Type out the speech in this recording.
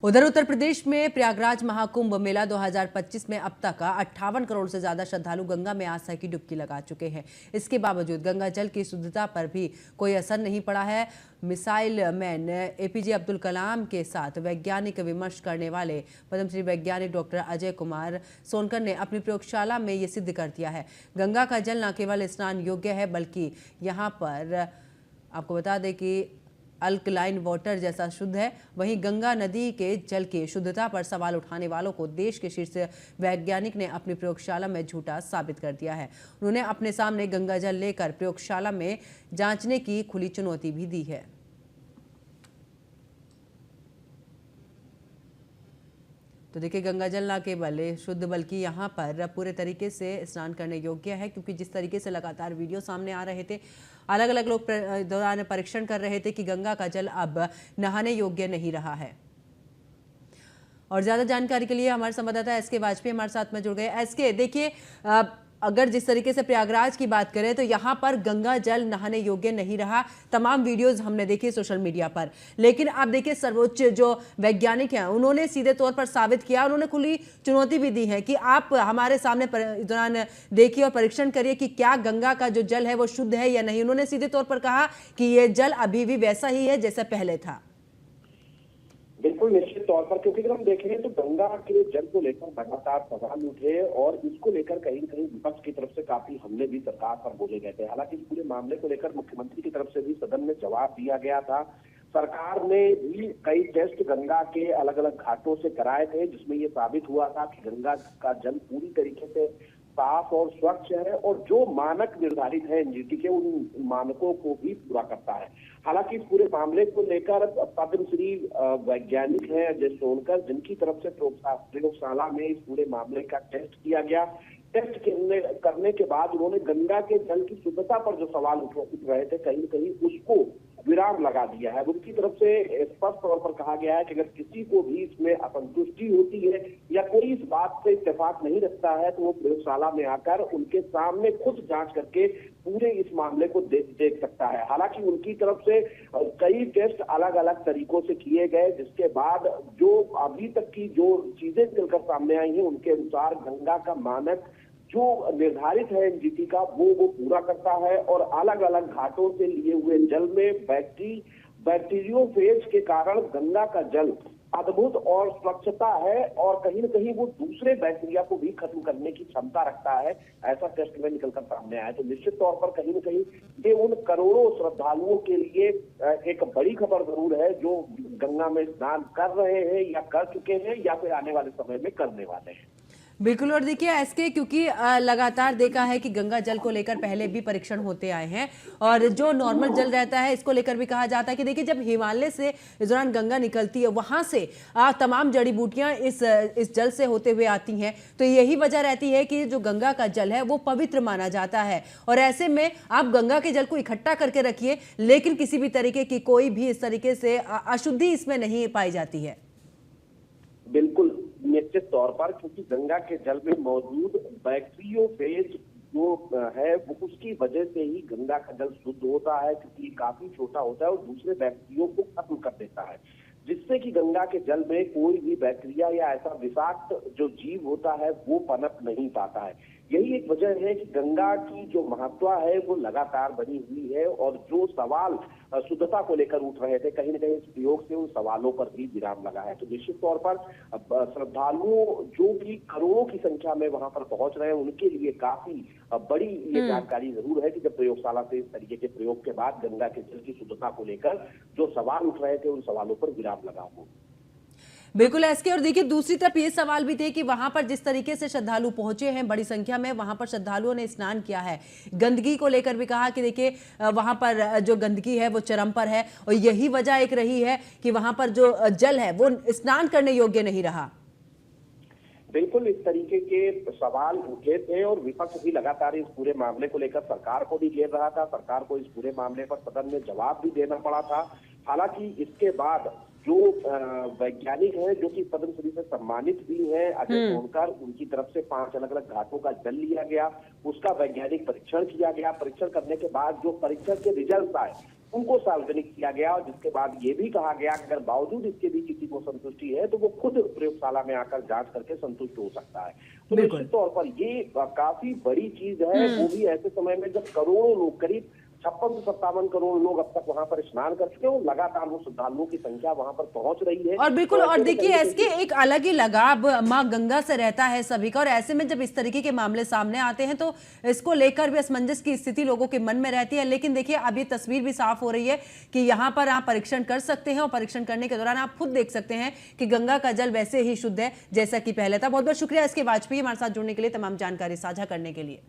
उधर उत्तर प्रदेश में प्रयागराज महाकुंभ मेला 2025 में अब तक 58 करोड़ से ज्यादा श्रद्धालु गंगा में आस्था की डुबकी लगा चुके हैं। इसके बावजूद गंगा जल की शुद्धता पर भी कोई असर नहीं पड़ा है। Missile man APJ Abdul Kalam के साथ वैज्ञानिक विमर्श करने वाले पद्मश्री वैज्ञानिक डॉक्टर अजय कुमार सोनकर ने अपनी प्रयोगशाला में ये सिद्ध कर दिया है। गंगा का जल न केवल स्नान योग्य है बल्कि यहाँ पर आपको बता दें कि अल्कलाइन वाटर जैसा शुद्ध है। वहीं गंगा नदी के जल की शुद्धता पर सवाल उठाने वालों को देश के शीर्ष वैज्ञानिक ने अपनी प्रयोगशाला में झूठा साबित कर दिया है। उन्होंने अपने सामने गंगा जल लेकर प्रयोगशाला में जांचने की खुली चुनौती भी दी है। तो देखिए, गंगा जल न केवल शुद्ध बल्कि यहाँ पर पूरे तरीके से स्नान करने योग्य है, क्योंकि जिस तरीके से लगातार वीडियो सामने आ रहे थे, अलग अलग लोग दौरान परीक्षण कर रहे थे कि गंगा का जल अब नहाने योग्य नहीं रहा है। और ज्यादा जानकारी के लिए हमारे संवाददाता एसके वाजपेयी हमारे साथ में जुड़ गए। एसके, देखिए, अगर जिस तरीके से प्रयागराज की बात करें तो यहाँ पर गंगा जल नहाने योग्य नहीं रहा। तमाम वीडियोस हमने देखी सोशल मीडिया पर, लेकिन आप देखिए सर्वोच्च जो वैज्ञानिक हैं उन्होंने सीधे तौर पर साबित किया, उन्होंने खुली चुनौती भी दी है कि आप हमारे सामने दौरान देखिए और परीक्षण करिए कि क्या गंगा का जो जल है वो शुद्ध है या नहीं। उन्होंने सीधे तौर पर कहा कि ये जल अभी भी वैसा ही है जैसा पहले था। बिल्कुल निश्चित तौर पर, क्योंकि अगर हम देखें तो गंगा के जल को लेकर लगातार सवाल उठे और इसको लेकर कहीं न कहीं विपक्ष की तरफ से काफी हमले भी सरकार पर बोले गए थे। हालांकि इस पूरे मामले को लेकर मुख्यमंत्री की तरफ से भी सदन में जवाब दिया गया था। सरकार ने भी कई टेस्ट गंगा के अलग अलग घाटों से कराए थे, जिसमें ये साबित हुआ था कि गंगा का जल पूरी तरीके से साफ और स्वच्छ है और जो मानक निर्धारित है एनजीटी के, उन मानकों को भी पूरा करता है। हालांकि इस पूरे मामले को लेकर पद्मश्री वैज्ञानिक हैं अजय सोनकर, जिनकी तरफ से प्रयोगशाला में इस पूरे मामले का टेस्ट किया गया। टेस्ट करने के बाद उन्होंने गंगा के जल की शुद्धता पर जो सवाल उठ रहे थे, कहीं न कहीं उसको विराम लगा दिया है। उनकी तरफ से स्पष्ट तौर पर कहा गया है कि अगर किसी को भी इसमें असंतुष्टि होती है या कोई इस बात से इत्तेफाक नहीं रखता है तो वो प्रयोगशाला में आकर उनके सामने खुद जांच करके पूरे इस मामले को देख सकता है। हालांकि उनकी तरफ से कई टेस्ट अलग अलग तरीकों से किए गए, जिसके बाद जो अभी तक की जो चीजें निकलकर सामने आई हैं उनके अनुसार गंगा का मानक जो निर्धारित है एनजीटी का वो पूरा करता है और अलग अलग घाटों से लिए हुए जल में बैक्टीरियोफेज के कारण गंगा का जल अद्भुत और स्वच्छता है और कहीं न कहीं वो दूसरे बैक्टीरिया को भी खत्म करने की क्षमता रखता है। ऐसा टेस्ट में निकलकर सामने आया। तो निश्चित तौर पर कहीं न कहीं ये उन करोड़ों श्रद्धालुओं के लिए एक बड़ी खबर जरूर है जो गंगा में स्नान कर रहे हैं या कर चुके हैं या फिर आने वाले समय में करने वाले हैं। बिल्कुल। और देखिए एसके, क्योंकि लगातार देखा है कि गंगा जल को लेकर पहले भी परीक्षण होते आए हैं और जो नॉर्मल जल रहता है इसको लेकर भी कहा जाता है कि देखिए जब हिमालय से इस दौरान गंगा निकलती है वहां से तमाम जड़ी बूटियां इस जल से होते हुए आती हैं, तो यही वजह रहती है कि जो गंगा का जल है वो पवित्र माना जाता है। और ऐसे में आप गंगा के जल को इकट्ठा करके रखिए, लेकिन किसी भी तरीके की कोई भी इस तरीके से अशुद्धि इसमें नहीं पाई जाती है। बिल्कुल निश्चित तौर पर, क्योंकि गंगा के जल में मौजूद बैक्टीरियोफेज जो है वो उसकी वजह से ही गंगा का जल शुद्ध होता है, क्योंकि ये काफी छोटा होता है और दूसरे बैक्टीरियो को खत्म कर देता है, जिससे कि गंगा के जल में कोई भी बैक्टीरिया या ऐसा विषाक्त जो जीव होता है वो पनप नहीं पाता है। यही एक वजह है कि गंगा की जो महत्ता है वो लगातार बनी हुई है और जो सवाल शुद्धता को लेकर उठ रहे थे, कहीं न कहीं इस प्रयोग से उन सवालों पर भी विराम लगा है। तो निश्चित तौर पर श्रद्धालुओं जो भी करोड़ों की संख्या में वहां पर पहुंच रहे हैं उनके लिए काफी बड़ी ये जानकारी जरूर है कि जब प्रयोगशाला से इस तरीके के प्रयोग के बाद गंगा के जल की शुद्धता को लेकर जो सवाल उठ रहे थे उन सवालों पर विराम लगा हो। बिल्कुल एसके। और देखिए दूसरी तरफ ये सवाल भी थे कि वहां पर जिस तरीके से श्रद्धालु पहुंचे हैं बड़ी संख्या में, वहां पर श्रद्धालुओं ने स्नान किया है, गंदगी को लेकर भी कहा कि देखिए वहां पर जो गंदगी है वो चरम पर है और यही वजह एक रही है कि वहां पर जो जल है वो स्नान करने योग्य नहीं रहा। बिल्कुल इस तरीके के सवाल उठे थे और विपक्ष भी लगातार इस पूरे मामले को लेकर सरकार को भी घेर रहा था। सरकार को इस पूरे मामले पर सदन में जवाब भी देना पड़ा था। हालांकि इसके बाद जो वैज्ञानिक हैं जो कि पद्मश्री से सम्मानित भी हैं अजय सोनकर, उनकी तरफ से 5 अलग अलग घाटों का जल लिया गया, उसका वैज्ञानिक परीक्षण किया गया। परीक्षण करने के बाद जो परीक्षण के रिजल्ट आए उनको सार्वजनिक किया गया, और जिसके बाद ये भी कहा गया कि अगर बावजूद इसके भी किसी को संतुष्टि है तो वो खुद प्रयोगशाला में आकर जांच करके संतुष्ट हो सकता है। तो बिल्कुल। निश्चित तौर पर ये काफी बड़ी चीज है, वो भी ऐसे समय में जब करोड़ों लोग, करीब 56 से 57 करोड़ लोग अब तक वहां पर स्नान कर चुके हैं, और लगातार वो श्रद्धालुओं की संख्या वहां पर पहुंच रही है। और बिल्कुल, तो और ऐसे में देखिए कहीं ना इसके एक अलग ही लगाव माँ गंगा से रहता है सभी का, और ऐसे में जब इस तरीके के मामले सामने आते हैं तो इसको लेकर भी असमंजस की स्थिति लोगों के मन में रहती है। लेकिन देखिए अब ये तस्वीर भी साफ हो रही है कि यहाँ पर आप परीक्षण कर सकते हैं, और परीक्षण करने के दौरान आप खुद देख सकते हैं कि गंगा का जल वैसे ही शुद्ध है जैसा कि पहले था। बहुत बहुत शुक्रिया इसके वाजपेयी हमारे साथ जुड़ने के लिए, तमाम जानकारी साझा करने के लिए।